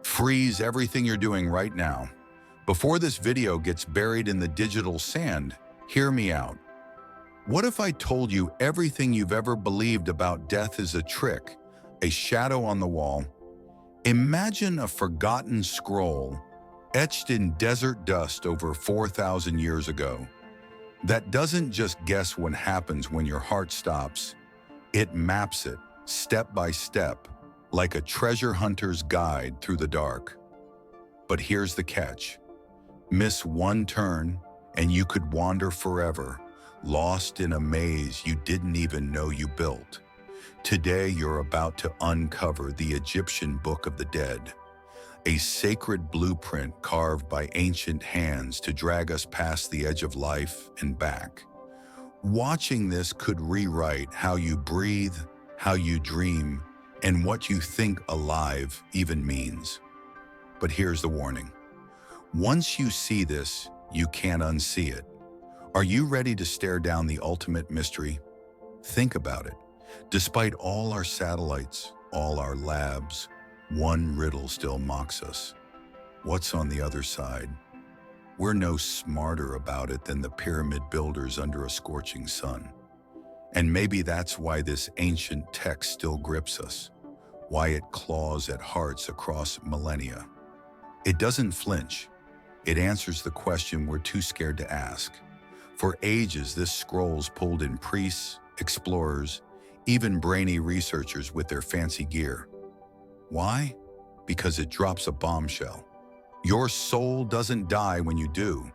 Freeze everything you're doing right now. Before this video gets buried in the digital sand, hear me out. What if I told you everything you've ever believed about death is a trick, a shadow on the wall? Imagine a forgotten scroll etched in desert dust over 4,000 years ago. That doesn't just guess what happens when your heart stops. It maps it, step by step, like a treasure hunter's guide through the dark. But here's the catch. Miss one turn, and you could wander forever, lost in a maze you didn't even know you built. Today, you're about to uncover the Egyptian Book of the Dead, a sacred blueprint carved by ancient hands to drag us past the edge of life and back. Watching this could rewrite how you breathe, how you dream, and what you think alive even means. But here's the warning. Once you see this, you can't unsee it. Are you ready to stare down the ultimate mystery? Think about it. Despite all our satellites, all our labs, one riddle still mocks us. What's on the other side? We're no smarter about it than the pyramid builders under a scorching sun. And maybe that's why this ancient text still grips us, why it claws at hearts across millennia. It doesn't flinch. It answers the question we're too scared to ask. For ages, this scroll's pulled in priests, explorers, even brainy researchers with their fancy gear. Why? Because it drops a bombshell. Your soul doesn't die when you do.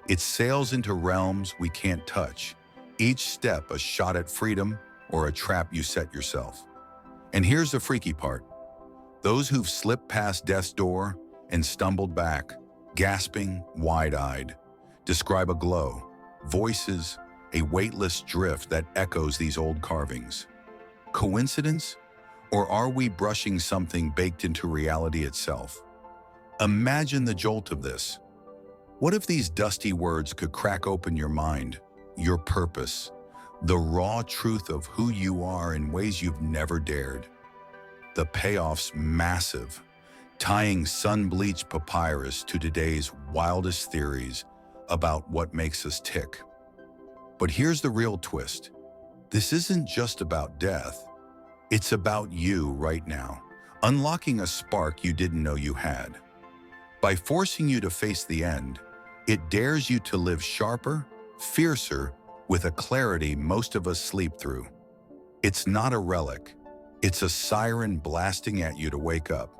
It sails into realms we can't touch, each step a shot at freedom or a trap you set yourself. And here's the freaky part. Those who've slipped past death's door and stumbled back, gasping, wide-eyed, describe a glow, voices, a weightless drift that echoes these old carvings. Coincidence? Or are we brushing something baked into reality itself? Imagine the jolt of this. What if these dusty words could crack open your mind, your purpose, the raw truth of who you are in ways you've never dared? The payoff's massive, tying sun-bleached papyrus to today's wildest theories about what makes us tick. But here's the real twist. This isn't just about death. It's about you right now, unlocking a spark you didn't know you had. By forcing you to face the end, it dares you to live sharper, fiercer, with a clarity most of us sleep through. It's not a relic. It's a siren blasting at you to wake up.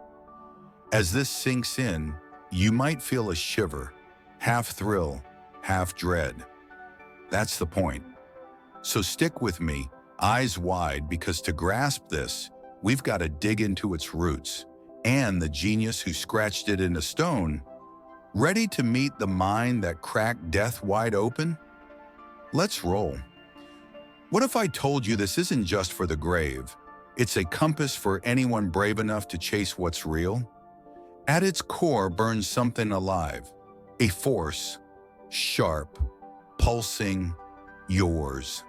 As this sinks in, you might feel a shiver, half thrill, half dread. That's the point. So stick with me, eyes wide, because to grasp this, we've got to dig into its roots and the genius who scratched it into stone. Ready to meet the mind that cracked death wide open? Let's roll. What if I told you this isn't just for the grave? It's a compass for anyone brave enough to chase what's real. At its core burns something alive, a force, sharp, pulsing, yours.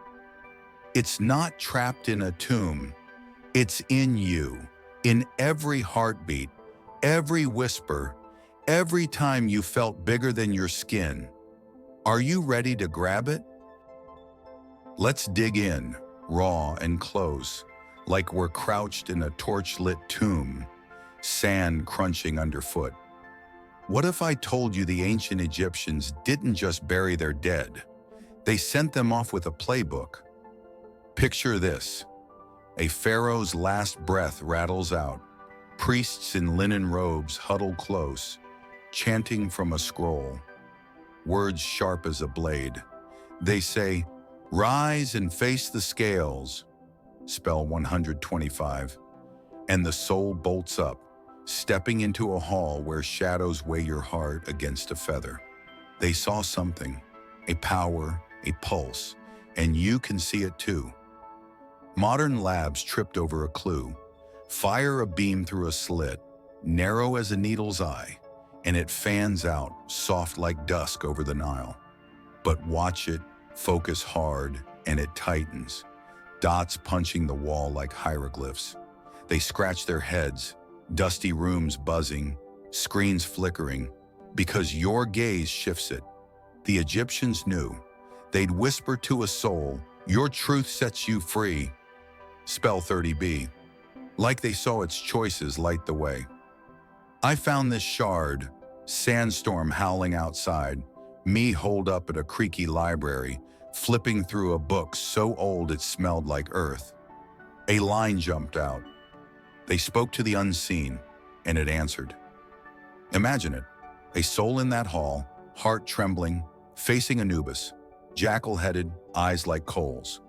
It's not trapped in a tomb. It's in you, in every heartbeat, every whisper, every time you felt bigger than your skin. Are you ready to grab it? Let's dig in, raw and close, like we're crouched in a torch-lit tomb, sand crunching underfoot. What if I told you the ancient Egyptians didn't just bury their dead? They sent them off with a playbook. Picture this. A pharaoh's last breath rattles out. Priests in linen robes huddle close, chanting from a scroll. Words sharp as a blade. They say, "Rise and face the scales." Spell 125. And the soul bolts up, stepping into a hall where shadows weigh your heart against a feather. They saw something, a power, a pulse, and you can see it too. Modern labs tripped over a clue. Fire a beam through a slit, narrow as a needle's eye, and it fans out, soft like dusk over the Nile. But watch it, focus hard, and it tightens. Dots punching the wall like hieroglyphs. They scratch their heads, dusty rooms buzzing, screens flickering, because your gaze shifts it. The Egyptians knew. They'd whisper to a soul, "Your truth sets you free." Spell 30B. Like they saw its choices light the way. I found this shard, sandstorm howling outside, me holed up at a creaky library, flipping through a book so old it smelled like earth. A line jumped out. They spoke to the unseen, and it answered. Imagine it, a soul in that hall, heart trembling, facing Anubis, jackal-headed, eyes like coals.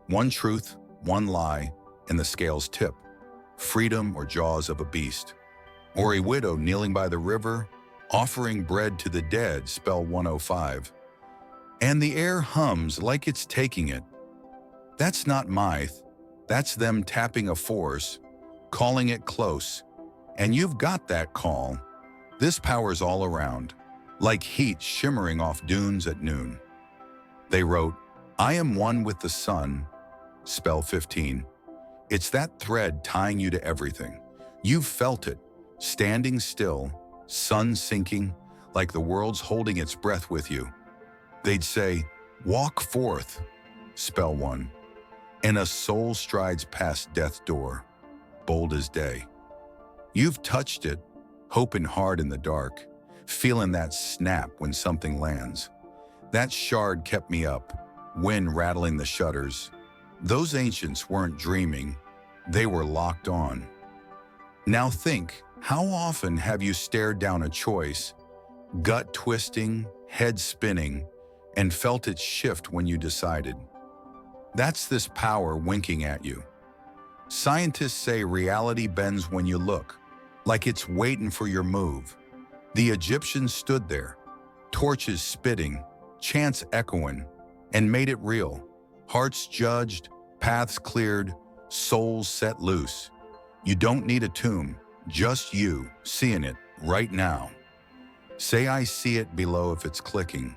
One truth, one lie, and the scales tip. Freedom or jaws of a beast. Or a widow kneeling by the river, offering bread to the dead, spell 105. And the air hums like it's taking it. That's not Myth, that's them tapping a force, calling it close. And you've got that call. This power's all around, like heat shimmering off dunes at noon. They wrote, "I am one with the sun," spell 15. It's that thread tying you to everything. You've felt it, standing still, sun sinking, like the world's holding its breath with you. They'd say, "Walk forth," spell 1, and a soul strides past death's door, bold as day. You've touched it, hoping hard in the dark, feeling that snap when something lands. That shard kept me up, wind rattling the shutters. Those ancients weren't dreaming, they were locked on. Now think, how often have you stared down a choice, gut twisting, head spinning, and felt it shift when you decided? That's this power winking at you. Scientists say reality bends when you look, like it's waiting for your move. The Egyptians stood there, torches spitting, chants echoing, and made it real. Hearts judged, paths cleared, souls set loose. You don't need a tomb, just you seeing it right now. Say I see it below if it's clicking.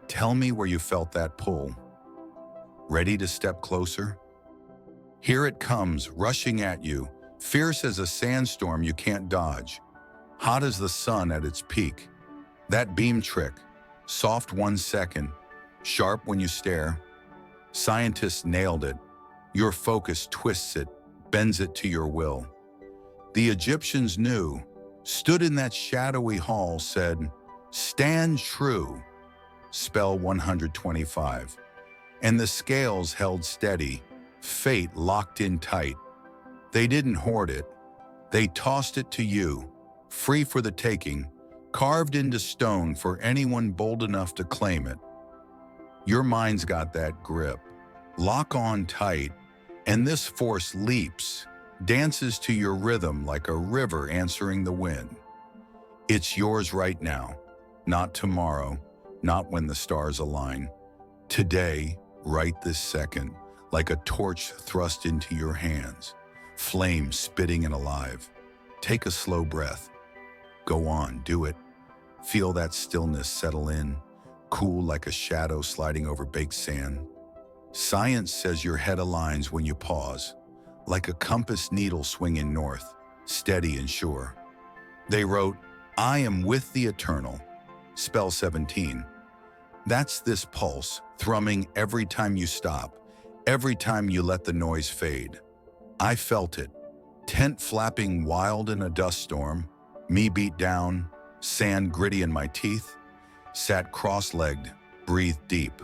Tell me where you felt that pull. Ready to step closer? Here it comes, rushing at you, fierce as a sandstorm you can't dodge. Hot as the sun at its peak. That beam trick, soft 1 second, sharp when you stare. Scientists nailed it. Your focus twists it, bends it to your will. The Egyptians knew, stood in that shadowy hall, said, "Stand true," spell 125. And the scales held steady, fate locked in tight. They didn't hoard it. They tossed it to you, free for the taking, carved into stone for anyone bold enough to claim it. Your mind's got that grip. Lock on tight, and this force leaps, dances to your rhythm like a river answering the wind. It's yours right now, not tomorrow, not when the stars align. Today, right this second, like a torch thrust into your hands, flame spitting and alive. Take a slow breath. Go on, do it. Feel that stillness settle in, cool like a shadow sliding over baked sand. Science says your head aligns when you pause, like a compass needle swinging north, steady and sure. They wrote, "I am with the eternal," spell 17. That's this pulse, thrumming every time you stop, every time you let the noise fade. I felt it, tent flapping wild in a dust storm, me beat down, sand gritty in my teeth, sat cross-legged, breathed deep.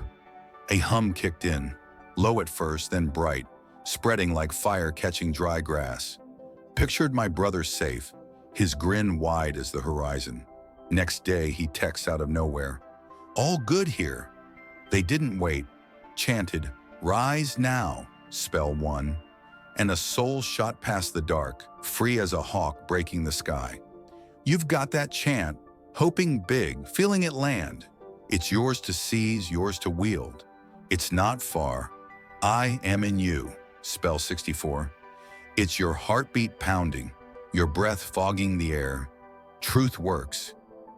A hum kicked in, low at first, then bright, spreading like fire catching dry grass. Pictured my brother safe, his grin wide as the horizon. Next day, he texts out of nowhere, "All good here." They didn't wait, chanted, "Rise now," spell 1, and a soul shot past the dark, free as a hawk breaking the sky. You've got that chant, hoping big, feeling it land. It's yours to seize, yours to wield. It's not far. I am in you, spell 64. It's your heartbeat pounding, your breath fogging the air. Truth works.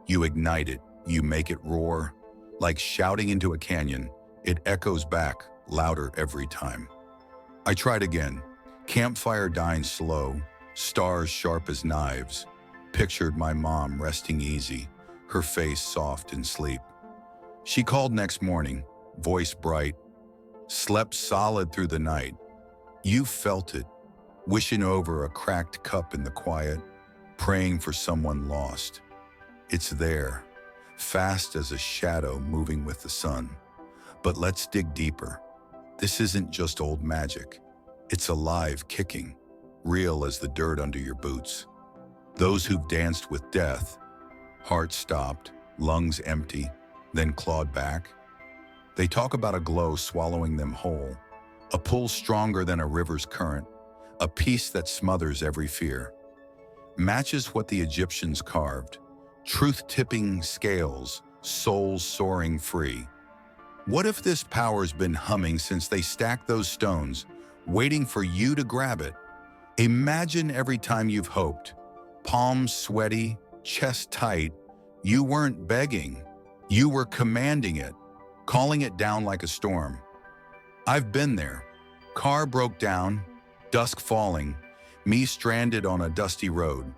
You ignite it, you make it roar. Like shouting into a canyon, it echoes back, louder every time. I tried again, campfire dying slow, stars sharp as knives. Pictured my mom resting easy, her face soft in sleep. She called next morning, voice bright, slept solid through the night. You felt it, wishing over a cracked cup in the quiet, praying for someone lost. It's there, fast as a shadow moving with the sun. But let's dig deeper. This isn't just old magic. It's alive, kicking, real as the dirt under your boots. Those who've danced with death, heart stopped, lungs empty, then clawed back. They talk about a glow swallowing them whole, a pull stronger than a river's current, a peace that smothers every fear. Matches what the Egyptians carved, truth-tipping scales, souls soaring free. What if this power's been humming since they stacked those stones, waiting for you to grab it? Imagine every time you've hoped, palms sweaty, chest tight, you weren't begging, you were commanding it, calling it down like a storm. I've been there. Car broke down, dusk falling, me stranded on a dusty road.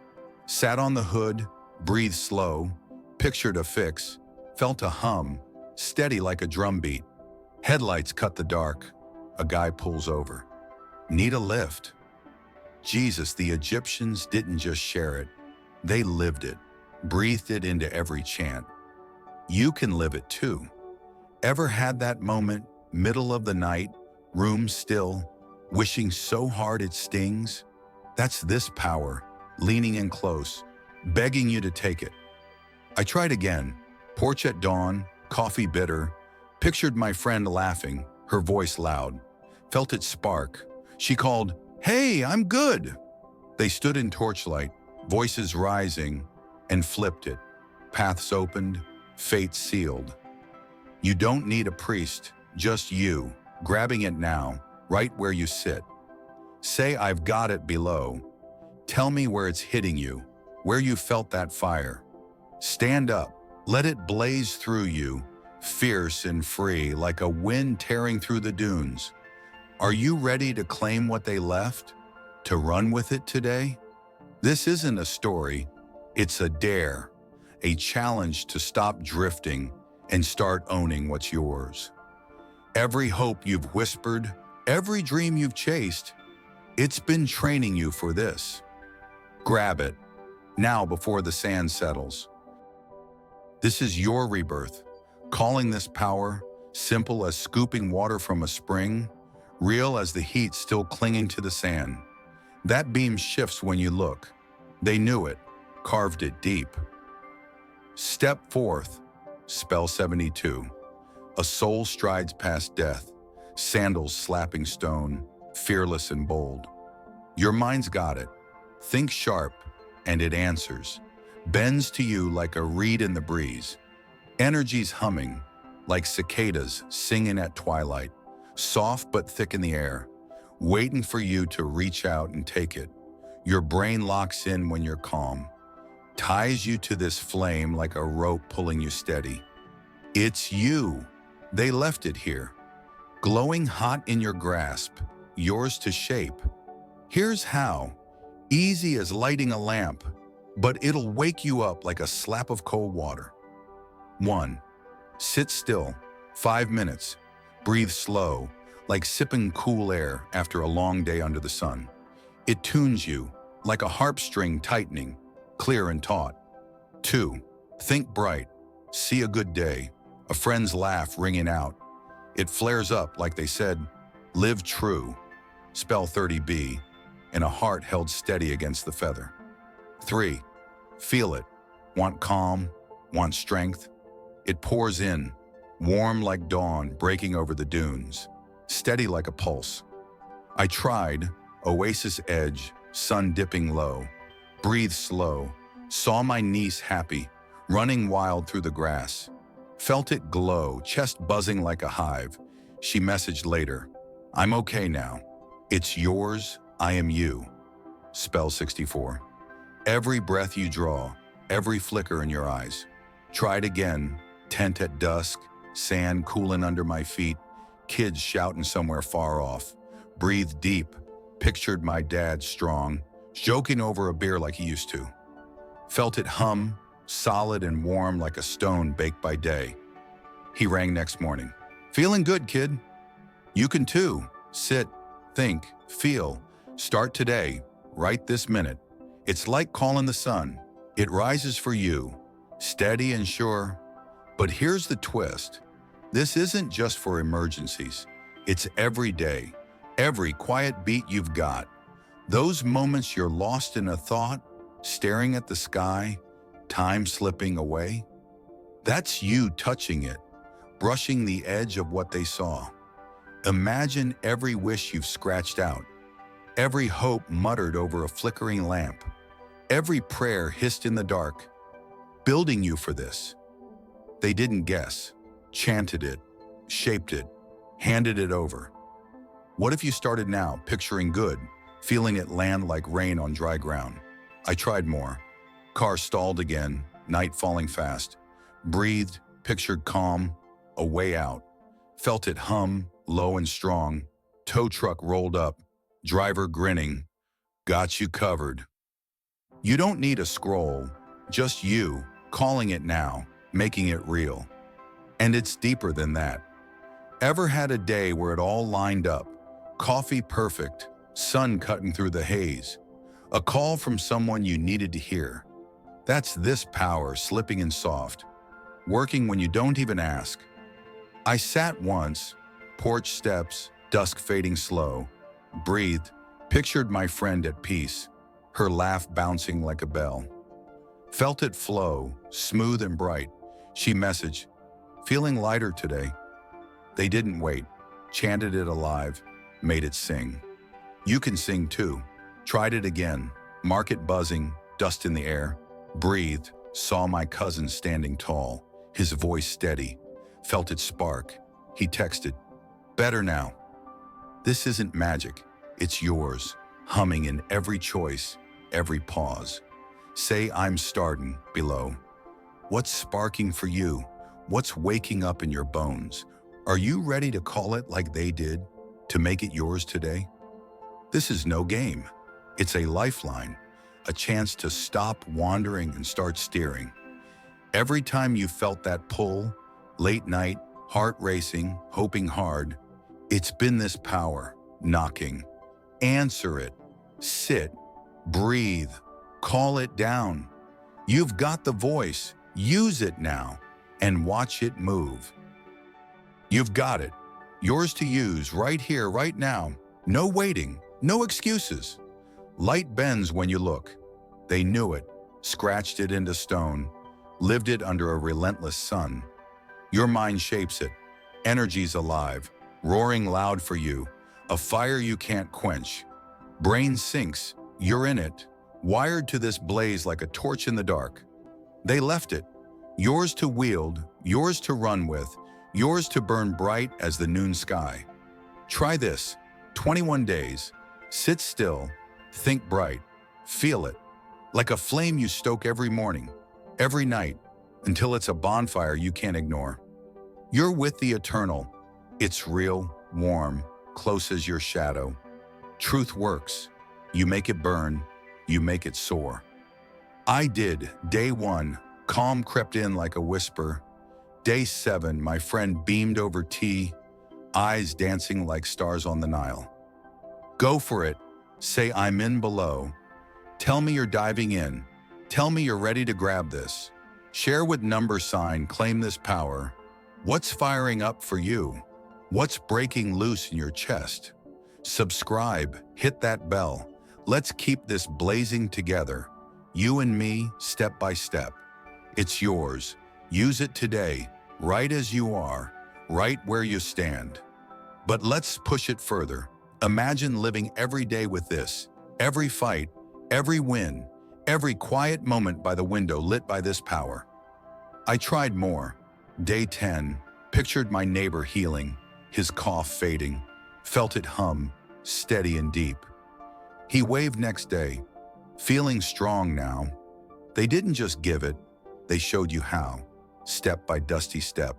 Sat on the hood, breathed slow, pictured a fix, felt a hum, steady like a drumbeat. Headlights cut the dark. A guy pulls over. Need a lift. Jesus, the Egyptians didn't just share it. They lived it, breathed it into every chant. You can live it too. Ever had that moment, middle of the night, room still, wishing so hard it stings? That's this power, leaning in close, begging you to take it. I tried again, porch at dawn, coffee bitter, pictured my friend laughing, her voice loud, felt it spark. She called, "Hey, I'm good." They stood in torchlight, voices rising, and flipped it. Paths opened, fate sealed. You don't need a priest, just you, grabbing it now, right where you sit. Say, "I've got it" below. Tell me where it's hitting you, where you felt that fire. Stand up, let it blaze through you, fierce and free like a wind tearing through the dunes. Are you ready to claim what they left? To run with it today? This isn't a story, it's a dare, a challenge to stop drifting and start owning what's yours. Every hope you've whispered, every dream you've chased, it's been training you for this. Grab it, now before the sand settles. This is your rebirth, calling this power, simple as scooping water from a spring, real as the heat still clinging to the sand. That beam shifts when you look. They knew it, carved it deep. Step forth, spell 72. A soul strides past death, sandals slapping stone, fearless and bold. Your mind's got it. Think sharp, and it answers. Bends to you like a reed in the breeze. Energy's humming, like cicadas singing at twilight, soft but thick in the air, waiting for you to reach out and take it. Your brain locks in when you're calm, ties you to this flame like a rope pulling you steady. It's you. They left it here, glowing hot in your grasp, yours to shape. Here's how. Easy as lighting a lamp, but it'll wake you up like a slap of cold water. 1. Sit still, 5 minutes. Breathe slow, like sipping cool air after a long day under the sun. It tunes you, like a harp string tightening, clear and taut. 2. Think bright. See a good day, a friend's laugh ringing out. It flares up like they said, live true. Spell 30B, and a heart held steady against the feather. 3. Feel it. Want calm, want strength. It pours in, warm like dawn breaking over the dunes, steady like a pulse. I tried, oasis edge, sun dipping low. Breathe slow, saw my niece happy, running wild through the grass. Felt it glow, chest buzzing like a hive. She messaged later, I'm okay now. It's yours, I am you. Spell 64. Every breath you draw, every flicker in your eyes. Tried again, tent at dusk, sand cooling under my feet, kids shouting somewhere far off. Breathed deep, pictured my dad strong, joking over a beer like he used to. Felt it hum, solid and warm like a stone baked by day. He rang next morning. Feeling good, kid? You can too. Sit, think, feel. Start today, right this minute. It's like calling the sun. It rises for you, steady and sure. But here's the twist. This isn't just for emergencies. It's every day, every quiet beat you've got. Those moments you're lost in a thought, staring at the sky, time slipping away. That's you touching it, brushing the edge of what they saw. Imagine every wish you've scratched out, every hope muttered over a flickering lamp, every prayer hissed in the dark, building you for this. They didn't guess, chanted it, shaped it, handed it over. What if you started now, picturing good, feeling it land like rain on dry ground? I tried more. Car stalled again, night falling fast. Breathed, pictured calm, a way out. Felt it hum, low and strong. Tow truck rolled up, driver grinning. Got you covered. You don't need a scroll, just you, calling it now, making it real. And it's deeper than that. Ever had a day where it all lined up? Coffee perfect, sun cutting through the haze. A call from someone you needed to hear. That's this power slipping in soft, working when you don't even ask. I sat once, porch steps, dusk fading slow, breathed, pictured my friend at peace, her laugh bouncing like a bell. Felt it flow, smooth and bright. She messaged, feeling lighter today. They didn't wait, chanted it alive, made it sing. You can sing too. Tried it again, market buzzing, dust in the air. Breathed, saw my cousin standing tall, his voice steady. Felt it spark. He texted, better now. This isn't magic, it's yours, humming in every choice, every pause. Say I'm starting below. What's sparking for you? What's waking up in your bones? Are you ready to call it like they did, to make it yours today? This is no game. It's a lifeline, a chance to stop wandering and start steering. Every time you felt that pull, late night, heart racing, hoping hard, it's been this power, knocking. Answer it, sit, breathe, call it down. You've got the voice, use it now, and watch it move. You've got it, yours to use right here, right now. No waiting, no excuses. Light bends when you look. They knew it, scratched it into stone, lived it under a relentless sun. Your mind shapes it, energy's alive, roaring loud for you, a fire you can't quench. Brain sinks, you're in it, wired to this blaze like a torch in the dark. They left it, yours to wield, yours to run with, yours to burn bright as the noon sky. Try this, 21 days, sit still, think bright, feel it, like a flame you stoke every morning, every night, until it's a bonfire you can't ignore. You're with the eternal. It's real, warm, close as your shadow. Truth works. You make it burn, you make it soar. I did, day 1, calm crept in like a whisper. Day 7, my friend beamed over tea, eyes dancing like stars on the Nile. Go for it, say I'm in below. Tell me you're diving in. Tell me you're ready to grab this. Share with number sign, claim this power. What's firing up for you? What's breaking loose in your chest? Subscribe, hit that bell. Let's keep this blazing together. You and me, step by step. It's yours. Use it today, right as you are, right where you stand. But let's push it further. Imagine living every day with this, every fight, every win, every quiet moment by the window lit by this power. I tried more. Day 10, pictured my neighbor healing, his cough fading, felt it hum, steady and deep. He waved next day, feeling strong now. They didn't just give it, they showed you how, step by dusty step.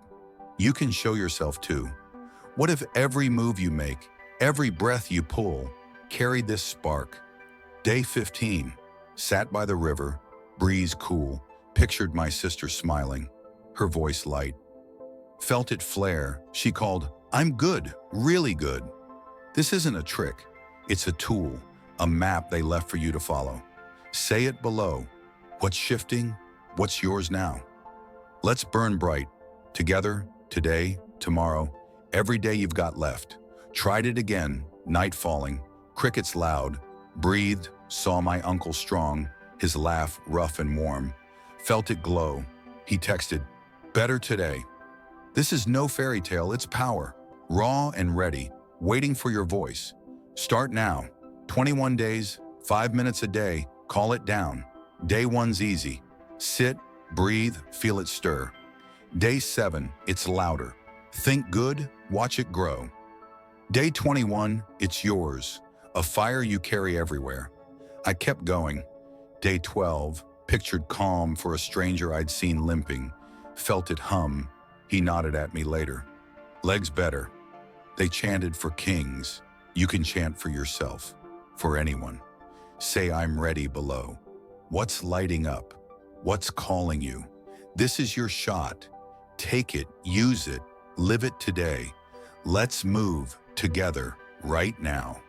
You can show yourself too. What if every move you make, every breath you pull, carried this spark? Day 15. Sat by the river, breeze cool, pictured my sister smiling, her voice light. Felt it flare, she called, "I'm good, really good." This isn't a trick, it's a tool, a map they left for you to follow. Say it below. What's shifting? What's yours now? Let's burn bright. Together, today, tomorrow, every day you've got left. Tried it again, night falling, crickets loud, breathed, saw my uncle strong, his laugh rough and warm. Felt it glow. He texted, "Better today." This is no fairy tale, it's power. Raw and ready, waiting for your voice. Start now. 21 days, 5 minutes a day, call it down. Day 1's easy. Sit, breathe, feel it stir. Day 7, it's louder. Think good, watch it grow. Day 21, it's yours. A fire you carry everywhere. I kept going. Day 12, pictured calm for a stranger I'd seen limping. Felt it hum. He nodded at me later. Legs better. They chanted for kings. You can chant for yourself, for anyone. Say I'm ready below. What's lighting up? What's calling you? This is your shot. Take it, use it, live it today. Let's move together right now.